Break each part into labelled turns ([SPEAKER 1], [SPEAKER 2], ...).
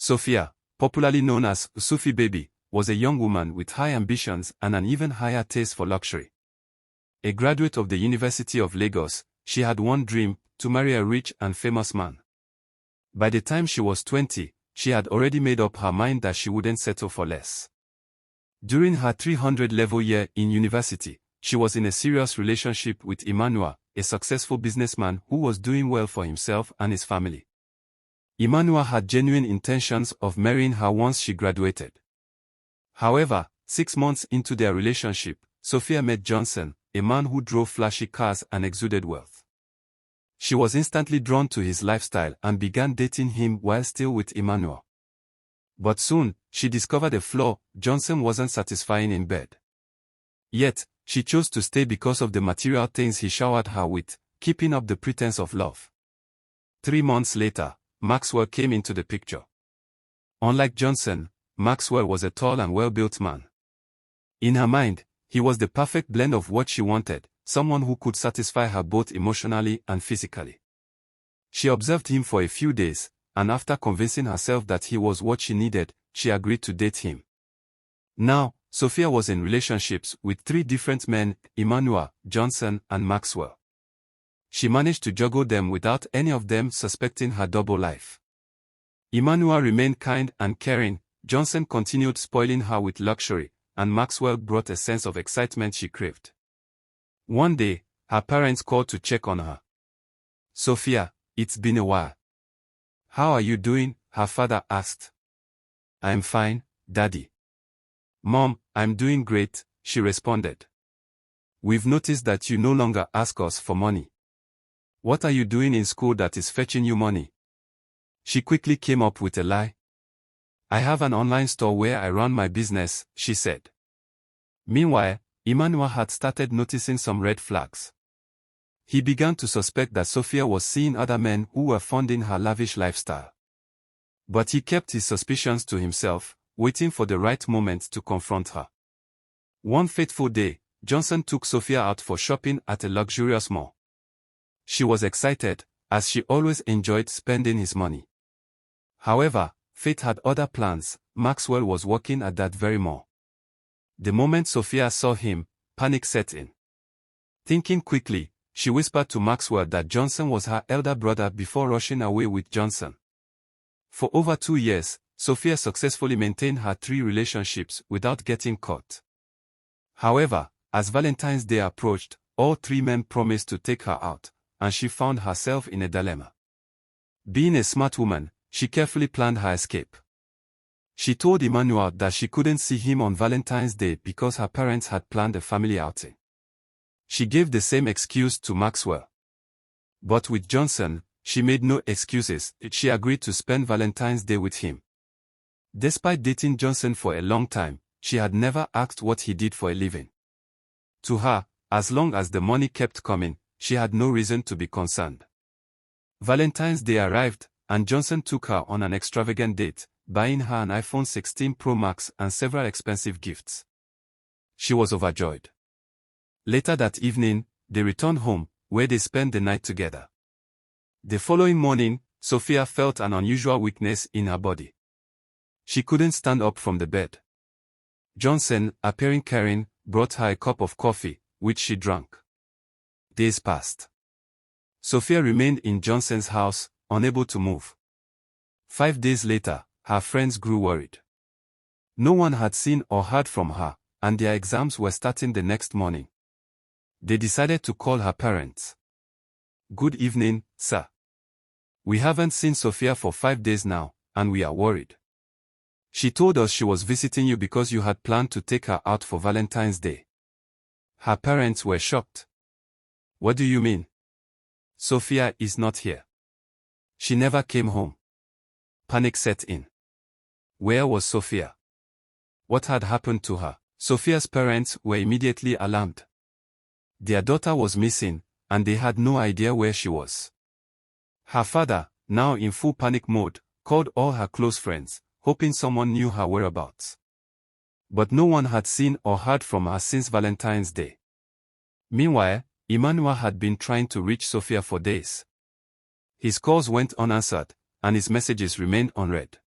[SPEAKER 1] Sophia, popularly known as Sophie Baby, was a young woman with high ambitions and an even higher taste for luxury. A graduate of the University of Lagos, she had one dream: to marry a rich and famous man. By the time she was 20, she had already made up her mind that she wouldn't settle for less. During her 300-level year in university, she was in a serious relationship with Emmanuel, a successful businessman who was doing well for himself and his family. Emmanuel had genuine intentions of marrying her once she graduated. However, 6 months into their relationship, Sophia met Johnson, a man who drove flashy cars and exuded wealth. She was instantly drawn to his lifestyle and began dating him while still with Emmanuel. But soon, she discovered a flaw: Johnson wasn't satisfying in bed. Yet, she chose to stay because of the material things he showered her with, keeping up the pretense of love. 3 months later, Maxwell came into the picture. Unlike Johnson, Maxwell was a tall and well-built man. In her mind, he was the perfect blend of what she wanted: someone who could satisfy her both emotionally and physically. She observed him for a few days, and after convincing herself that he was what she needed, she agreed to date him. Now, Sophia was in relationships with 3 different men: Emmanuel, Johnson, and Maxwell. She managed to juggle them without any of them suspecting her double life. Emmanuel remained kind and caring, Johnson continued spoiling her with luxury, and Maxwell brought a sense of excitement she craved. One day, her parents called to check on her. "Sophia, it's been a while. How are you doing?" her father asked. "I'm fine, Daddy." "Mom, I'm doing great," she responded. "We've noticed that you no longer ask us for money. What are you doing in school that is fetching you money?" She quickly came up with a lie. "I have an online store where I run my business," she said. Meanwhile, Emmanuel had started noticing some red flags. He began to suspect that Sophia was seeing other men who were funding her lavish lifestyle. But he kept his suspicions to himself, waiting for the right moment to confront her. One fateful day, Johnson took Sophia out for shopping at a luxurious mall. She was excited, as she always enjoyed spending his money. However, fate had other plans. Maxwell was working at that very mall. The moment Sophia saw him, panic set in. Thinking quickly, she whispered to Maxwell that Johnson was her elder brother before rushing away with Johnson. For over 2 years, Sophia successfully maintained her 3 relationships without getting caught. However, as Valentine's Day approached, all 3 men promised to take her out, and she found herself in a dilemma. Being a smart woman, she carefully planned her escape. She told Emmanuel that she couldn't see him on Valentine's Day because her parents had planned a family outing. She gave the same excuse to Maxwell. But with Johnson, she made no excuses. She agreed to spend Valentine's Day with him. Despite dating Johnson for a long time, she had never asked what he did for a living. To her, as long as the money kept coming, she had no reason to be concerned. Valentine's Day arrived, and Johnson took her on an extravagant date, buying her an iPhone 16 Pro Max and several expensive gifts. She was overjoyed. Later that evening, they returned home, where they spent the night together. The following morning, Sophia felt an unusual weakness in her body. She couldn't stand up from the bed. Johnson, appearing caring, brought her a cup of coffee, which she drank. Days passed. Sophia remained in Johnson's house, unable to move. 5 days later, her friends grew worried. No one had seen or heard from her, and their exams were starting the next morning. They decided to call her parents. "Good evening, sir. We haven't seen Sophia for 5 days now, and we are worried. She told us she was visiting you because you had planned to take her out for Valentine's Day." Her parents were shocked. "What do you mean? Sophia is not here. She never came home." Panic set in. Where was Sophia? What had happened to her? Sophia's parents were immediately alarmed. Their daughter was missing, and they had no idea where she was. Her father, now in full panic mode, called all her close friends, hoping someone knew her whereabouts. But no one had seen or heard from her since Valentine's Day. Meanwhile, Emmanuel had been trying to reach Sophia for days. His calls went unanswered, and his messages remained unread.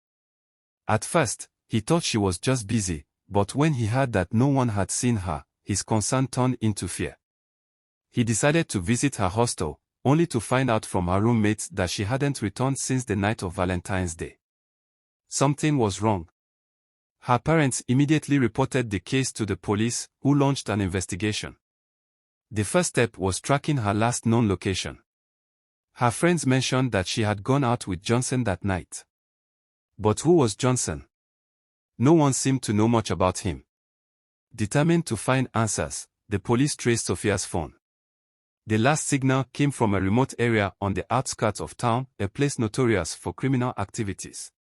[SPEAKER 1] At first, he thought she was just busy, but when he heard that no one had seen her, his concern turned into fear. He decided to visit her hostel, only to find out from her roommates that she hadn't returned since the night of Valentine's Day. Something was wrong. Her parents immediately reported the case to the police, who launched an investigation. The first step was tracking her last known location. Her friends mentioned that she had gone out with Johnson that night. But who was Johnson? No one seemed to know much about him. Determined to find answers, the police traced Sophia's phone. The last signal came from a remote area on the outskirts of town, a place notorious for criminal activities.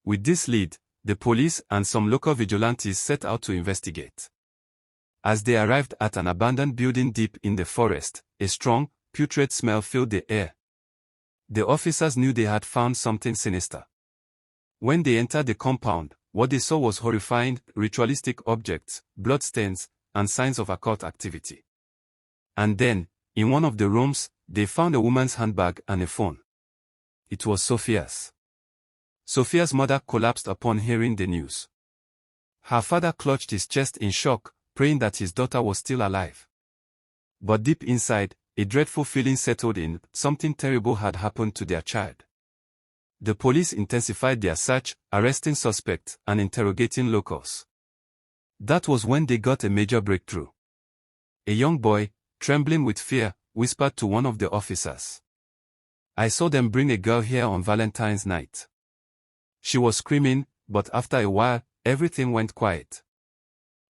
[SPEAKER 1] With this lead, the police and some local vigilantes set out to investigate. As they arrived at an abandoned building deep in the forest, a strong, putrid smell filled the air. The officers knew they had found something sinister. When they entered the compound, what they saw was horrifying, ritualistic objects, bloodstains, and signs of occult activity. And then, in one of the rooms, they found a woman's handbag and a phone. It was Sophia's. Sophia's mother collapsed upon hearing the news. Her father clutched his chest in shock, praying that his daughter was still alive. But deep inside, a dreadful feeling settled in. Something terrible had happened to their child. The police intensified their search, arresting suspects and interrogating locals. That was when they got a major breakthrough. A young boy, trembling with fear, whispered to one of the officers, "I saw them bring a girl here on Valentine's night." She was screaming, but after a while, everything went quiet.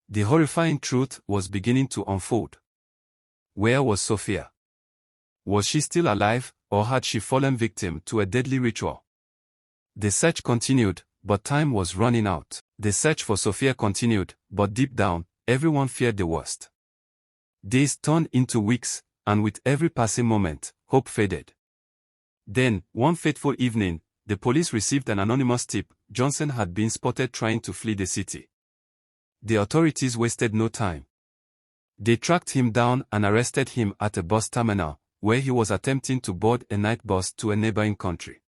[SPEAKER 1] The horrifying truth was beginning to unfold. Where was Sophia? Was she still alive, or had she fallen victim to a deadly ritual? The search continued, but time was running out. The search for Sophia continued, but deep down, everyone feared the worst. Days turned into weeks, and with every passing moment, hope faded. Then, one fateful evening, the police received an anonymous tip: Johnson had been spotted trying to flee the city. The authorities wasted no time. They tracked him down and arrested him at a bus terminal, where he was attempting to board a night bus to a neighboring country.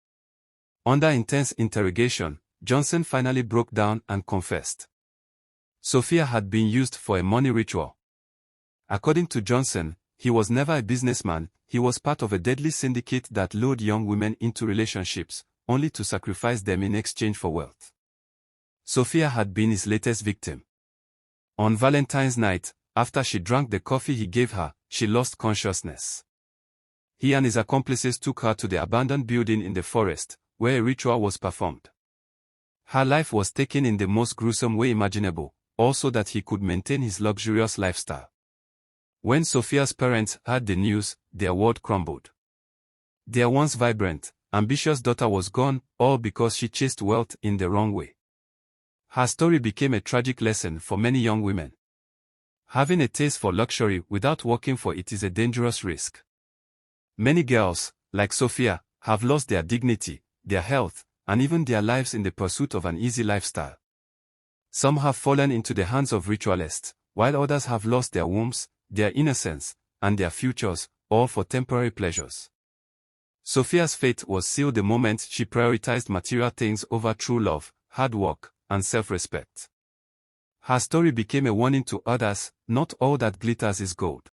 [SPEAKER 1] Under intense interrogation, Johnson finally broke down and confessed. Sophia had been used for a money ritual. According to Johnson, he was never a businessman, he was part of a deadly syndicate that lured young women into relationships, only to sacrifice them in exchange for wealth. Sophia had been his latest victim. On Valentine's night, after she drank the coffee he gave her, she lost consciousness. He and his accomplices took her to the abandoned building in the forest, where a ritual was performed. Her life was taken in the most gruesome way imaginable, also that he could maintain his luxurious lifestyle. When Sophia's parents heard the news, their world crumbled. Their once vibrant, ambitious daughter was gone, all because she chased wealth in the wrong way. Her story became a tragic lesson for many young women. Having a taste for luxury without working for it is a dangerous risk. Many girls, like Sophia, have lost their dignity, their health, and even their lives in the pursuit of an easy lifestyle. Some have fallen into the hands of ritualists, while others have lost their wombs, their innocence, and their futures, all for temporary pleasures. Sophia's fate was sealed the moment she prioritized material things over true love, hard work, and self-respect. Her story became a warning to others: not all that glitters is gold.